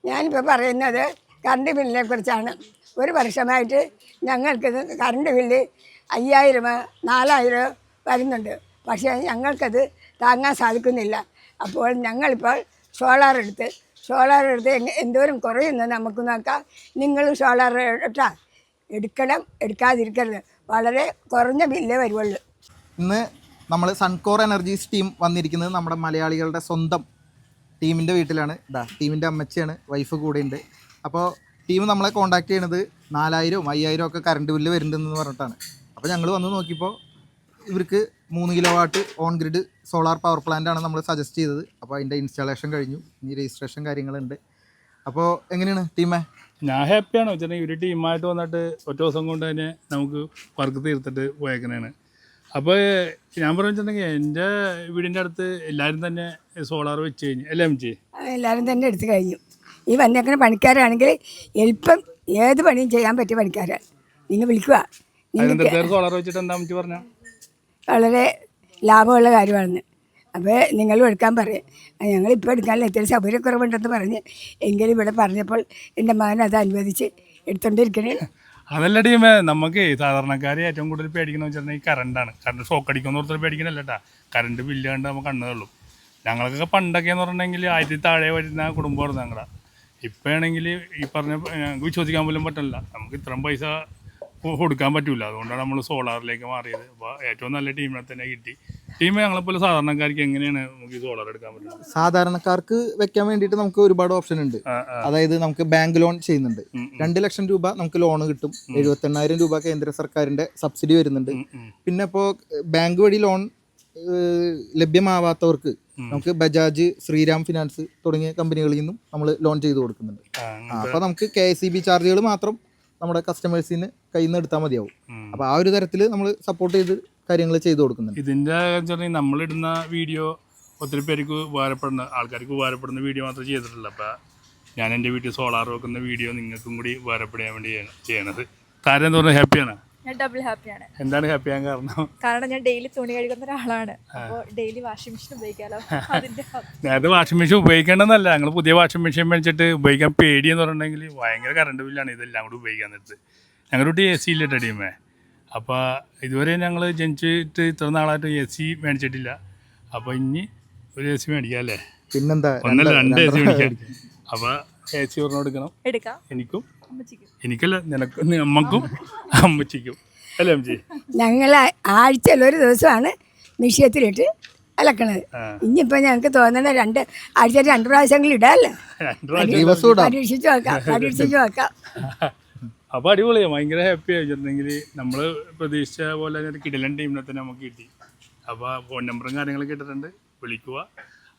ഞാനിപ്പോൾ പറയുന്നത് കറണ്ട് ബില്ലിനെ കുറിച്ചാണ്. ഒരു വർഷമായിട്ട് ഞങ്ങൾക്കിത് കറണ്ട് ബില്ല് 5000 4000 വരുന്നുണ്ട്. പക്ഷേ ഞങ്ങൾക്കത് താങ്ങാൻ സാധിക്കുന്നില്ല. അപ്പോൾ ഞങ്ങളിപ്പോൾ സോളാർ എടുത്ത് എന്തോരം കുറയുന്നു നമുക്ക് നോക്കാം. നിങ്ങളും സോളാർ എടുക്കണം, എടുക്കാതിരിക്കരുത്. വളരെ കുറഞ്ഞ ബില്ലേ വരുള്ളൂ. ഇന്ന് നമ്മൾ സൺകോർ എനർജീസ് ടീം വന്നിരിക്കുന്നത് നമ്മുടെ മലയാളികളുടെ സ്വന്തം ടീമിൻ്റെ വീട്ടിലാണ്. ടീമിൻ്റെ അമ്മച്ചിയാണ്, വൈഫ് കൂടെ ഉണ്ട്. അപ്പോൾ ടീം നമ്മളെ കോൺടാക്ട് ചെയ്യണത് 4000 5000 ഒക്കെ കറണ്ട് ബില്ല് വരുന്നുണ്ടെന്ന് പറഞ്ഞിട്ടാണ്. അപ്പോൾ ഞങ്ങൾ വന്ന് നോക്കിയപ്പോൾ ഇവർക്ക് 3 kilo watt on grid solar power പ്ലാന്റാണ് നമ്മൾ സജസ്റ്റ് ചെയ്തത്. അപ്പോൾ അതിൻ്റെ ഇൻസ്റ്റാളേഷൻ കഴിഞ്ഞു, ഇനി രജിസ്ട്രേഷൻ കാര്യങ്ങളുണ്ട്. അപ്പോൾ എങ്ങനെയാണ് ടീമേ? ഞാൻ ഹാപ്പിയാണ്. വെച്ചിട്ടുണ്ടെങ്കിൽ ഒരു ടീമായിട്ട് വന്നിട്ട് ഒറ്റ ദിവസം കൊണ്ട് തന്നെ നമുക്ക് വർക്ക് തീർത്തിട്ട് പോയേക്കണേണ്. അപ്പോൾ ഞാൻ പറഞ്ഞിട്ടുണ്ടെങ്കിൽ എൻ്റെ വീടിൻ്റെ അടുത്ത് എല്ലാവരും തന്നെ സോളാർ വെച്ച് കഴിഞ്ഞു. അല്ലേ അമ്മച്ചി? എല്ലാവരും തന്നെ എടുത്തു കഴിഞ്ഞു. ഈ വന്നേക്കുന്ന പണിക്കാരാണെങ്കിൽ എളുപ്പം ഏത് പണിയും ചെയ്യാൻ പറ്റിയ പണിക്കാരാണ്. നിങ്ങൾ വിളിക്കുക. സോളാർ വെച്ചിട്ട് എന്താ അമ്മച്ചി പറഞ്ഞാൽ വളരെ ലാഭമുള്ള കാര്യമാണെന്ന്. അപ്പോൾ നിങ്ങളും എടുക്കാൻ പറയും. ഞങ്ങളിപ്പോൾ എടുക്കാനുള്ള ഇത്തിരി സൗകര്യക്കുറവുണ്ടെന്ന് പറഞ്ഞ് എങ്കിലും ഇവിടെ പറഞ്ഞപ്പോൾ എൻ്റെ മകൻ അത് അനുവദിച്ച് എടുത്തോണ്ടിരിക്കണേ. അതല്ല ടീമേ, നമുക്ക് സാധാരണക്കാർ ഏറ്റവും കൂടുതൽ പേടിക്കുന്ന വെച്ചിട്ടുണ്ടെങ്കിൽ കറണ്ടാണ്. കറണ്ട് ഷോക്ക് അടിക്കുന്ന ഓർത്തർ പേടിക്കണല്ല കേട്ടാ. കറണ്ട് ബില്ല് കണ്ട് നമുക്ക് കണ്ണുള്ളൂ. ഞങ്ങൾക്കൊക്കെ പണ്ടൊക്കെ എന്ന് പറഞ്ഞിട്ടുണ്ടെങ്കിൽ 1000 താഴെ വരുന്ന കുടുംബമായിരുന്നു ഞങ്ങളുടെ. ഇപ്പോൾ ആണെങ്കിൽ ഈ പറഞ്ഞ ഞങ്ങൾക്ക് വിശ്വസിക്കാൻ പോലും പറ്റില്ല. നമുക്ക് ഇത്രയും പൈസ കൊടുക്കാൻ പറ്റില്ല. അതുകൊണ്ടാണ് നമ്മൾ സോളാറിലേക്ക് മാറിയത്. അപ്പോൾ ഏറ്റവും നല്ല ടീമിനെ തന്നെ കിട്ടി. ടീമെ ഞങ്ങളെപ്പോലെ സാധാരണക്കാർക്ക് എങ്ങനെയാണ് നമുക്ക് ഈ സോളാർ എടുക്കാൻ പറ്റുന്നത്? സാധാരണക്കാർക്ക് വെക്കാൻ വേണ്ടിയിട്ട് നമുക്ക് ഒരുപാട് ഓപ്ഷൻ ഉണ്ട്. അതായത് നമുക്ക് ബാങ്ക് ലോൺ ചെയ്യുന്നുണ്ട്. 2 ലക്ഷം രൂപ നമുക്ക് ലോൺ കിട്ടും. 78,000 രൂപ കേന്ദ്ര സർക്കാരിന്റെ സബ്സിഡി വരുന്നുണ്ട്. പിന്നെ ഇപ്പോൾ ബാങ്ക് വഴി ലോൺ ലഭ്യമാവാത്തവർക്ക് നമുക്ക് ബജാജ്, ശ്രീരാം ഫിനാൻസ് തുടങ്ങിയ കമ്പനികളിൽ നിന്നും നമ്മൾ ലോൺ ചെയ്ത് കൊടുക്കുന്നുണ്ട്. അപ്പോൾ നമുക്ക് KSEB ചാർജുകൾ മാത്രം നമ്മുടെ കസ്റ്റമേഴ്സിന് കയ്യിൽ നിന്ന് എടുത്താൽ മതിയാവും. അപ്പോൾ ആ ഒരു തരത്തിൽ നമ്മൾ സപ്പോർട്ട് ചെയ്ത് കാര്യങ്ങൾ ചെയ്തു കൊടുക്കുന്നുണ്ട്. ഇതിൻ്റെ നമ്മളിടുന്ന വീഡിയോ ഒത്തിരി പേർക്ക് ഉപകാരപ്പെടുന്ന ആൾക്കാർക്ക് ഉപകാരപ്പെടുന്ന വീഡിയോ മാത്രമേ ചെയ്തിട്ടുള്ളൂ. അപ്പോൾ ഞാൻ എൻ്റെ വീട്ടിൽ സോളാർ വെക്കുന്ന വീഡിയോ നിങ്ങൾക്കും കൂടി ഉപകാരപ്പെടാൻ വേണ്ടി ചെയ്യണത്. താരം എന്ന് പറഞ്ഞാൽ ഹാപ്പിയാണ്? ഞാൻ ഡബിൾ ഹാപ്പിയാണ്. എന്താണ് ഹാപ്പിയാൻ കാരണം? കാരണം ഞാൻ ഡെയിലി തുണി കഴുകുന്ന ഒരാളാണ്. അപ്പോൾ ഡെയിലി വാഷിംഗ് മെഷീൻ ഉപയോഗിക്കാമല്ലോ. നേരത്തെ വാഷിംഗ് മെഷീൻ ഉപയോഗിക്കേണ്ടതല്ല, ഞങ്ങൾ പുതിയ വാഷിംഗ് മെഷീൻ മേടിച്ചിട്ട് ഉപയോഗിക്കാൻ പേടിയെന്ന് പറഞ്ഞിട്ടുണ്ടെങ്കിൽ ഭയങ്കര കറണ്ട് ബില്ലാണ് ഇതെല്ലാം കൂടി ഉപയോഗിക്കാൻ നേരത്ത്. ഞങ്ങളുടെ കുട്ടി AC ഇല്ല ടീമേ. അപ്പോൾ ഇതുവരെ ഞങ്ങൾ ജനിച്ചിട്ട് ഇത്ര നാളായിട്ട് AC മേടിച്ചിട്ടില്ല. അപ്പോൾ ഇനി ഒരു AC മേടിക്കാം അല്ലേ? പിന്നെന്താ, ഒന്നല്ല 2 AC മേടിക്കാം. അപ്പോൾ AC ഒരെണ്ണം എടുക്കാം. എനിക്കല്ല, നിനക്ക്, അമ്മക്കും അമ്മച്ചിക്കും അല്ലേ അമ്മച്ചി? ഞങ്ങൾ ആഴ്ചയിൽ ഒരു ദിവസമാണ് മിഷ്യത്തിലിട്ട് അലക്കണത്. ഇനിയിപ്പോൾ ഞങ്ങൾക്ക് തോന്നുന്നത് 2 ആഴ്ചയിൽ 2 പ്രാവശ്യങ്ങളിൽ ഇടാമല്ലോ. പരീക്ഷിച്ച് നോക്കാം. അപ്പോൾ അടിപൊളിയാണ്, ഭയങ്കര ഹാപ്പി ആയിട്ടുണ്ടെങ്കിൽ നമ്മൾ പ്രതീക്ഷിച്ച പോലെ ഒരു കിടിലൻ ടീമിനെ തന്നെ നമുക്ക് കിട്ടി. അപ്പോൾ ഫോൺ നമ്പറും കാര്യങ്ങളൊക്കെ ഇട്ടിട്ടുണ്ട്, വിളിക്കുക.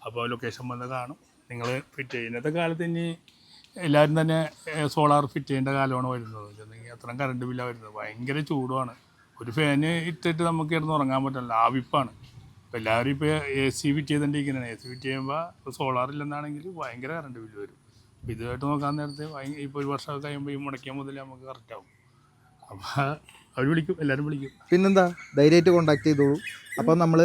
അപ്പോൾ ലൊക്കേഷൻ വന്ന് കാണും. നിങ്ങൾ ഫിറ്റ് ചെയ്യുന്നത്തെ കാലത്ത് ഇനി എല്ലാവരും തന്നെ സോളാർ ഫിറ്റ് ചെയ്യേണ്ട കാലമാണ് വരുന്നത്. വെച്ചിട്ടുണ്ടെങ്കിൽ അത്രയും കറണ്ട് ബില്ലാണ് വരുന്നത്. ഭയങ്കര ചൂടുമാണ്. ഒരു ഫാന് ഇട്ടിട്ട് നമുക്ക് കിടന്ന് ഉറങ്ങാൻ പറ്റില്ല, ആവിപ്പാണ്. അപ്പോൾ എല്ലാവരും ഇപ്പോൾ AC ഫിറ്റ് ചെയ്തുകൊണ്ടിരിക്കുന്നതാണ്. AC ഫിറ്റ് ചെയ്യുമ്പോൾ സോളാർ ഇല്ലെന്നാണെങ്കിൽ ഭയങ്കര കറണ്ട് ബില്ല് വരും. അപ്പോൾ ഇതുമായിട്ട് നോക്കാൻ നേരത്തെ ഇപ്പോൾ 1 വർഷമൊക്കെ കഴിയുമ്പോൾ ഈ മുടക്കിയ മുതൽ നമുക്ക് കറക്റ്റ് ആവും. അപ്പോൾ അവർ വിളിക്കും, എല്ലാവരും വിളിക്കും. പിന്നെന്താ, ധൈര്യമായിട്ട് കോൺടാക്ട് ചെയ്തോളൂ. അപ്പോൾ നമ്മൾ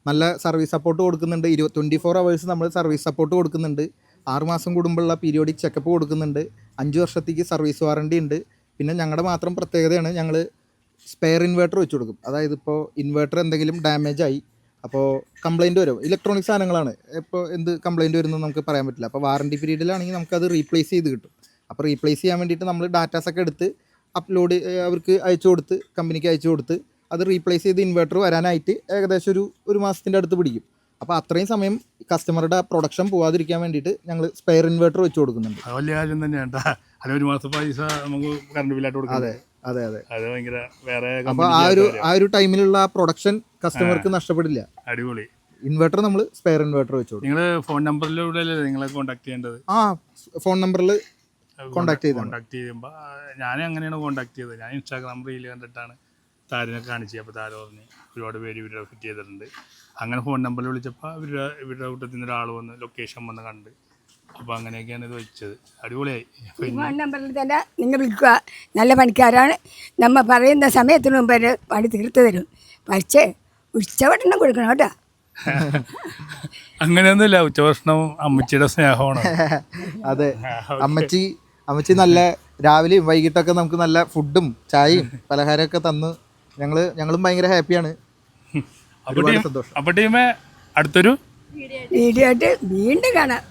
നല്ല സർവീസ് സപ്പോർട്ട് കൊടുക്കുന്നുണ്ട്. 24 hours നമ്മൾ സർവീസ് സപ്പോർട്ട് കൊടുക്കുന്നുണ്ട്. 6 മാസം കൂടുമ്പോഴുള്ള പീരിയോഡിക് ചെക്കപ്പ് കൊടുക്കുന്നുണ്ട്. 5 വർഷത്തേക്ക് സർവീസ് വാറണ്ടി ഉണ്ട്. പിന്നെ ഞങ്ങളുടെ മാത്രം പ്രത്യേകതയാണ്, ഞങ്ങൾ സ്പെയർ ഇൻവേർട്ടർ വെച്ച് കൊടുക്കും. അതായത് ഇപ്പോൾ ഇൻവേർട്ടർ എന്തെങ്കിലും ഡാമേജ് ആയി, അപ്പോൾ കംപ്ലയിൻറ്റ് വരും. ഇലക്ട്രോണിക് സാധനങ്ങളാണ്, ഇപ്പോൾ എന്ത് കംപ്ലയിൻറ്റ് വരുന്നത് നമുക്ക് പറയാൻ പറ്റില്ല. അപ്പോൾ വാറണ്ടി പീരീഡിലാണെങ്കിൽ നമുക്കത് റീപ്ലേസ് ചെയ്ത് കിട്ടും. അപ്പോൾ റീപ്ലേസ് ചെയ്യാൻ വേണ്ടിയിട്ട് നമ്മൾ ഡാറ്റാസൊക്കെ എടുത്ത് അപ്ലോഡ് അവർക്ക് അയച്ചു കൊടുത്ത്, കമ്പനിക്ക് അയച്ചു കൊടുത്ത് അത് റീപ്ലേസ് ചെയ്ത് ഇൻവേർട്ടർ വരാനായിട്ട് ഏകദേശം ഒരു മാസത്തിൻ്റെ അടുത്ത് പിടിക്കും. അപ്പോൾ അത്രയും സമയം കസ്റ്റമറുടെ പ്രൊഡക്ഷൻ പോകാതിരിക്കാൻ വേണ്ടിയിട്ട് ഞങ്ങൾ സ്പെയർ ഇൻവേർട്ടർ വെച്ച് കൊടുക്കുന്നുണ്ട്. അത് വലിയ കാര്യം തന്നെയാണ്. അല്ല, 1 മാസം പൈസ നമുക്ക് കറണ്ട് ബില്ലായിട്ട് കൊടുക്കാം. അതെ. അത് ഭയങ്കര വേറെ. അപ്പോൾ ആ ഒരു ടൈമിലുള്ള പ്രൊഡക്ഷൻ കസ്റ്റമർക്ക് നഷ്ടപ്പെടില്ല. അടിപൊളി. ഇൻവേർട്ടർ നമ്മൾ സ്പെയർ ഇൻവേർട്ടർ വെച്ച് കൊടുക്കും. നിങ്ങൾ ഫോൺ നമ്പറിലൂടെ അല്ലേ നിങ്ങളെ കോൺടാക്ട് ചെയ്യേണ്ടത്? ഫോൺ നമ്പറിൽ കോൺടാക്ട് ചെയ്യുമ്പോൾ ഞാൻ അങ്ങനെയാണ് കോൺടാക്ട് ചെയ്തത്. ഞാൻ ഇൻസ്റ്റാഗ്രാം റീൽ കണ്ടിട്ടാണ് താരനെ കാണിച്ചത്. അപ്പോൾ താരം പറഞ്ഞ് ഒരുപാട് പേര് ഇവരുടെ ഫിറ്റ് ചെയ്തിട്ടുണ്ട്. അങ്ങനെ ഫോൺ നമ്പറിൽ വിളിച്ചപ്പോൾ ഇവരുടെ കൂട്ടത്തിൽ നിന്ന് ഒരാൾ വന്ന് ലൊക്കേഷൻ വന്ന് കണ്ട്. അപ്പോൾ അങ്ങനെയൊക്കെയാണ് ഇത് വെച്ചത്. അടിപൊളിയായി. ഫോൺ നമ്പറിൽ തന്നെ നിങ്ങൾ വിളിക്കുക. നല്ല പണിക്കാരാണ്. നമ്മൾ പറയുന്ന സമയത്തിന് മുമ്പ് പണി തീർത്ത് തരും. പക്ഷേ ഉച്ചവട്ടണം കൊടുക്കണം കേട്ടോ. അങ്ങനെയൊന്നുമില്ല, ഉച്ചഭക്ഷണം അമ്മച്ചിയുടെ സ്നേഹമാണ്. അതെ, അമ്മച്ചി നല്ല രാവിലെയും വൈകിട്ടൊക്കെ നമുക്ക് നല്ല ഫുഡും ചായയും പലഹാരമൊക്കെ തന്ന് ഞങ്ങളും ഭയങ്കര ഹാപ്പിയാണ്. ഒരുപാട് സന്തോഷം. അപ്പോൾ ടീമേ അടുത്തൊരു വീഡിയോ ആയിട്ട് വീണ്ടും കാണാം.